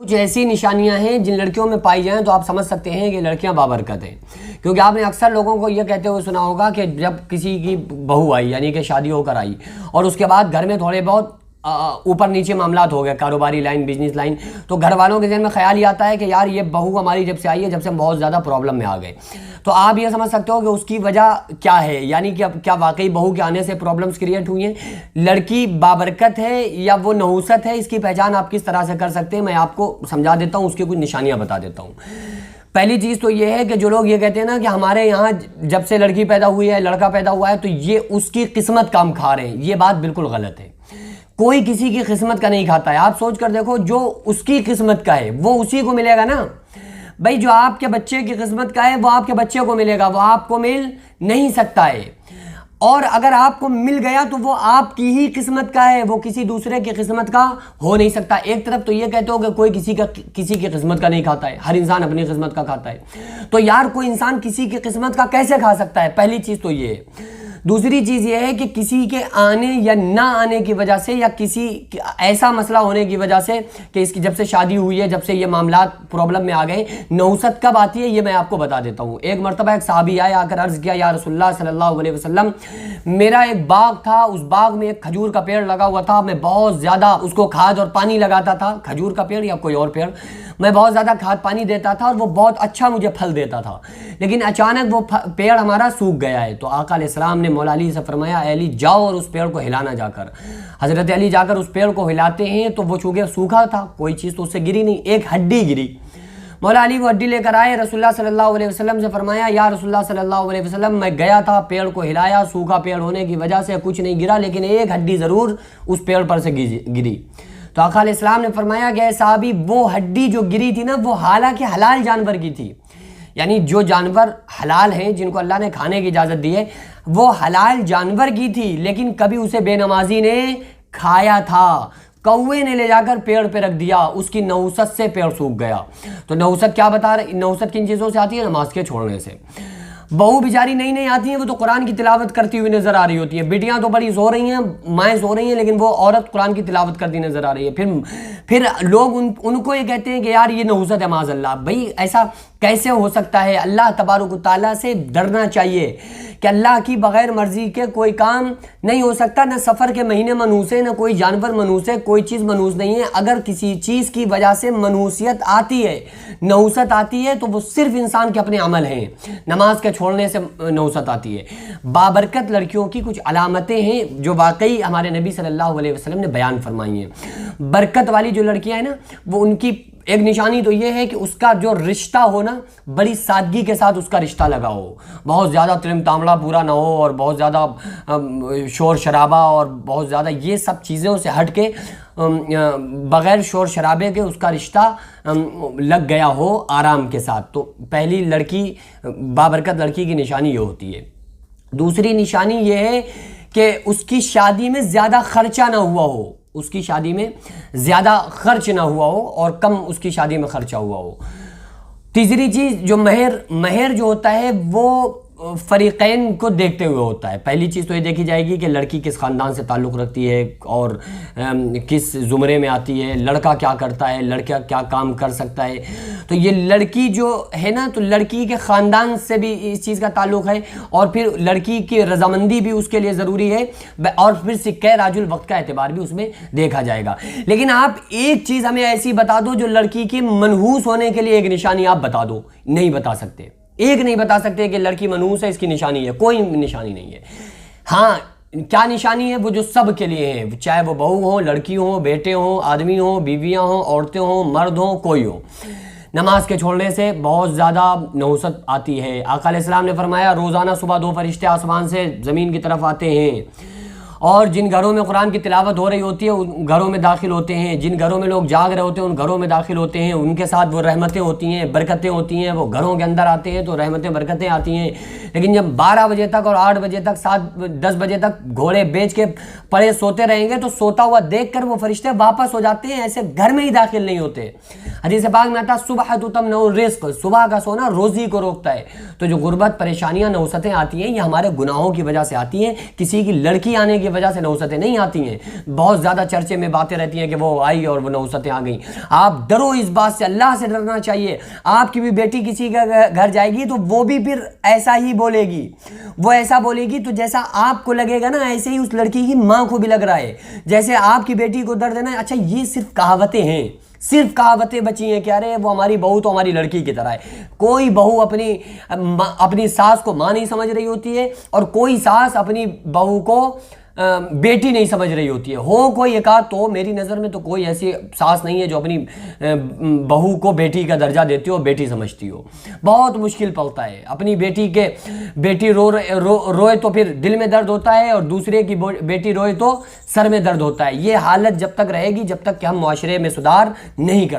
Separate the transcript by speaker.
Speaker 1: کچھ ایسی نشانیاں ہیں جن لڑکیوں میں پائی جائیں تو آپ سمجھ سکتے ہیں کہ لڑکیاں بابرکت ہیں، کیونکہ آپ نے اکثر لوگوں کو یہ کہتے ہوئے سنا ہوگا کہ جب کسی کی بہو آئی یعنی کہ شادی ہو کر آئی اور اس کے بعد گھر میں تھوڑے بہت اوپر نیچے معاملات ہو گئے، کاروباری لائن، بزنس لائن، تو گھر والوں کے ذہن میں خیال یہ آتا ہے کہ یار یہ بہو ہماری جب سے آئی ہے جب سے ہم بہت زیادہ پرابلم میں آ گئے۔ تو آپ یہ سمجھ سکتے ہو کہ اس کی وجہ کیا ہے، یعنی کہ کیا واقعی بہو کے آنے سے پرابلمز کریٹ ہوئی ہیں، لڑکی بابرکت ہے یا وہ نحوست ہے، اس کی پہچان آپ کس طرح سے کر سکتے ہیں میں آپ کو سمجھا دیتا ہوں، اس کی کچھ نشانیاں بتا دیتا ہوں۔ پہلی چیز تو یہ ہے کہ جو لوگ یہ کہتے ہیں نا کہ ہمارے یہاں جب سے لڑکی پیدا ہوئی ہے لڑکا پیدا ہوا ہے تو یہ اس کی قسمت کا ہم کھا رہے ہیں، یہ بات بالکل غلط ہے۔ کوئی کسی کی قسمت کا نہیں کھاتا ہے، آپ سوچ کر دیکھو جو اس کی قسمت کا ہے وہ اسی کو ملے گا نا بھائی، جو آپ کے بچے کی قسمت کا ہے وہ آپ کے بچے کو ملے گا، وہ آپ کو مل نہیں سکتا ہے، اور اگر آپ کو مل گیا تو وہ آپ کی ہی قسمت کا ہے، وہ کسی دوسرے کی قسمت کا ہو نہیں سکتا۔ ایک طرف تو یہ کہتے ہو کہ کوئی کسی کی قسمت کا نہیں کھاتا ہے، ہر انسان اپنی قسمت کا کھاتا ہے، تو یار کوئی انسان کسی کی قسمت کا کیسے کھا سکتا ہے؟ پہلی چیز تو یہ ہے۔ دوسری چیز یہ ہے کہ کسی کے آنے یا نہ آنے کی وجہ سے یا کسی ایسا مسئلہ ہونے کی وجہ سے کہ اس کی جب سے شادی ہوئی ہے جب سے یہ معاملات پرابلم میں آ گئے، نحوست کب آتی ہے یہ میں آپ کو بتا دیتا ہوں۔ ایک مرتبہ ایک صحابی آئے، آ کر عرض کیا یا رسول اللہ صلی اللہ علیہ وسلم، میرا ایک باغ تھا، اس باغ میں ایک کھجور کا پیڑ لگا ہوا تھا، میں بہت زیادہ اس کو کھاد اور پانی لگاتا تھا، کھجور کا پیڑ یا کوئی اور پیڑ، میں بہت زیادہ کھاد پانی دیتا تھا اور وہ بہت اچھا مجھے پھل دیتا تھا، لیکن اچانک وہ پیڑ ہمارا سوکھ گیا ہے۔ تو آقا علیہ السلام نے مولا علی سے فرمایا اے علی جاؤ اور اس پیڑ کو ہلانا جا کر۔ حضرت علی جا کر اس پیڑ کو ہلاتے ہیں تو وہ چونکہ سوکھا تھا، کوئی چیز تو اس سے گری نہیں، ایک ہڈی گری۔ مولا علی وہ ہڈی لے کر آئے، رسول اللہ صلی اللہ علیہ وسلم سے فرمایا یا رسول اللہ صلی اللہ علیہ وسلم، میں گیا تھا پیڑ کو ہلایا، سوکھا پیڑ ہونے کی وجہ سے کچھ نہیں گرا لیکن ایک ہڈی ضرور اس پیڑ پر سے گری۔ تو آقا علیہ السلام نے فرمایا کہ اے صحابی، وہ ہڈی جو گری تھی نا وہ حالانکہ حلال جانور کی تھی، یعنی جو جانور حلال ہیں جن کو اللہ نے کھانے کی اجازت دی ہے وہ حلال جانور کی تھی، لیکن کبھی اسے بے نمازی نے کھایا تھا، کوے نے لے جا کر پیڑ پہ رکھ دیا، اس کی نحوست سے پیڑ سوکھ گیا۔ تو نحوست کیا بتا رہے؟ نحوست کن چیزوں سے آتی ہے؟ نماز کے چھوڑنے سے۔ بہو بیچاری نئی آتی ہیں، وہ تو قرآن کی تلاوت کرتی ہوئی نظر آ رہی ہوتی ہیں، بیٹیاں تو بڑی سو رہی ہیں، مائیں سو رہی ہیں، لیکن وہ عورت قرآن کی تلاوت کرتی نظر آ رہی ہے۔ پھر لوگ ان کو یہ کہتے ہیں کہ یار یہ نحوست ہے معاذ اللہ۔ بھائی ایسا کیسے ہو سکتا ہے؟ اللہ تبارک و تعالیٰ سے ڈرنا چاہیے کہ اللہ کی بغیر مرضی کے کوئی کام نہیں ہو سکتا، نہ سفر کے مہینے منحوس ہے، نہ کوئی جانور منحوس ہے، کوئی چیز منحوس نہیں ہے۔ اگر کسی چیز کی وجہ سے منحوسیت آتی ہے، نحوست آتی ہے تو وہ صرف انسان کے اپنے عمل ہیں، نماز کے چھوڑنے سے نحوست آتی ہے۔ بابرکت لڑکیوں کی کچھ علامتیں ہیں جو واقعی ہمارے نبی صلی اللہ علیہ وسلم نے بیان فرمائی ہیں۔ برکت والی جو لڑکیاں ہیں نا، وہ ان کی ایک نشانی تو یہ ہے کہ اس کا جو رشتہ ہو نا بڑی سادگی کے ساتھ اس کا رشتہ لگا ہو، بہت زیادہ ترم تامڑا پورا نہ ہو اور بہت زیادہ شور شرابہ اور بہت زیادہ یہ سب چیزوں سے ہٹ کے بغیر شور شرابے کے اس کا رشتہ لگ گیا ہو آرام کے ساتھ۔ تو پہلی لڑکی بابرکت لڑکی کی نشانی یہ ہوتی ہے۔ دوسری نشانی یہ ہے کہ اس کی شادی میں زیادہ خرچہ نہ ہوا ہو، اس کی شادی میں زیادہ خرچ نہ ہوا ہو اور کم اس کی شادی میں خرچہ ہوا ہو۔ تیسری چیز جو مہر جو ہوتا ہے وہ فریقین کو دیکھتے ہوئے ہوتا ہے۔ پہلی چیز تو یہ دیکھی جائے گی کہ لڑکی کس خاندان سے تعلق رکھتی ہے اور کس زمرے میں آتی ہے، لڑکا کیا کرتا ہے، لڑکا کیا کام کر سکتا ہے۔ تو یہ لڑکی جو ہے نا تو لڑکی کے خاندان سے بھی اس چیز کا تعلق ہے، اور پھر لڑکی کی رضامندی بھی اس کے لیے ضروری ہے، اور پھر سکہ راج الوقت کا اعتبار بھی اس میں دیکھا جائے گا۔ لیکن آپ ایک چیز ہمیں ایسی بتا دو جو لڑکی کی منحوس ہونے کے لیے ایک نشانی آپ بتا دو، نہیں بتا سکتے، ایک نہیں بتا سکتے کہ لڑکی منحوس ہے اس کی نشانی ہے، کوئی نشانی نہیں ہے۔ ہاں کیا نشانی ہے؟ وہ جو سب کے لیے ہے، چاہے وہ بہو ہوں، لڑکی ہوں، بیٹے ہوں، آدمی ہوں، بیویاں ہوں، عورتیں ہوں، مرد ہوں، کوئی ہو، نماز کے چھوڑنے سے بہت زیادہ نحوست آتی ہے۔ آقا علیہ السلام نے فرمایا روزانہ صبح 2 فرشتے آسمان سے زمین کی طرف آتے ہیں، اور جن گھروں میں قرآن کی تلاوت ہو رہی ہوتی ہے ان گھروں میں داخل ہوتے ہیں، جن گھروں میں لوگ جاگ رہے ہوتے ہیں ان گھروں میں داخل ہوتے ہیں، ان کے ساتھ وہ رحمتیں ہوتی ہیں، برکتیں ہوتی ہیں، وہ گھروں کے اندر آتے ہیں تو رحمتیں برکتیں آتی ہیں۔ لیکن جب 12 بجے تک اور 8 بجے تک 10 بجے تک گھوڑے بیچ کے پڑے سوتے رہیں گے تو سوتا ہوا دیکھ کر وہ فرشتے واپس ہو جاتے ہیں، ایسے گھر میں ہی داخل نہیں ہوتے۔ حدیث پاک میں آتا صبح تمنع الرزق، صبح کا سونا روزی کو روکتا ہے۔ تو جو غربت، پریشانیاں، نحوستیں آتی ہیں یہ ہمارے گناہوں کی وجہ سے آتی ہیں، کسی کی لڑکی آنے کی وجہ سے نحوستیں نہیں آتی ہیں. بہت زیادہ چرچے میں باتیں رہتی ہیں کہ وہ آئی اور وہ نحوستیں آ گئیں. آپ ڈرو اس بات سے, اللہ سے ڈرنا چاہیے. آپ کی بھی بیٹی کسی کا گھر جائے گی تو وہ بھی پھر ایسا ہی بولے گی, وہ ایسا بولے گی تو جیسا آپ کو لگے گا نا ایسے ہی اس لڑکی کی ماں کو بھی لگ رہا ہے. جیسے آپ کی بیٹی کو درد ہے نا, اچھا یہ صرف کہاوتیں ہیں, صرف کہاوتیں بچی ہیں کہ ارے وہ ہماری بہو تو ہماری لڑکی کی طرح ہے. کوئی بہو اپنی ساس کو ماں نہیں سمجھ رہی ہوتی ہے, اور کوئی ساس اپنی بہو کو بیٹی نہیں سمجھ رہی ہوتی ہے. ہو کوئی ایک آدھ تو, میری نظر میں تو کوئی ایسی ساس نہیں ہے جو اپنی بہو کو بیٹی کا درجہ دیتی ہو, بیٹی سمجھتی ہو. بہت مشکل پڑتا ہے. اپنی بیٹی روئے تو پھر دل میں درد ہوتا ہے, اور دوسرے کی بیٹی روئے تو سر میں درد ہوتا ہے. یہ حالت جب تک رہے گی جب تک کہ ہم معاشرے میں سدھار نہیں کرتے.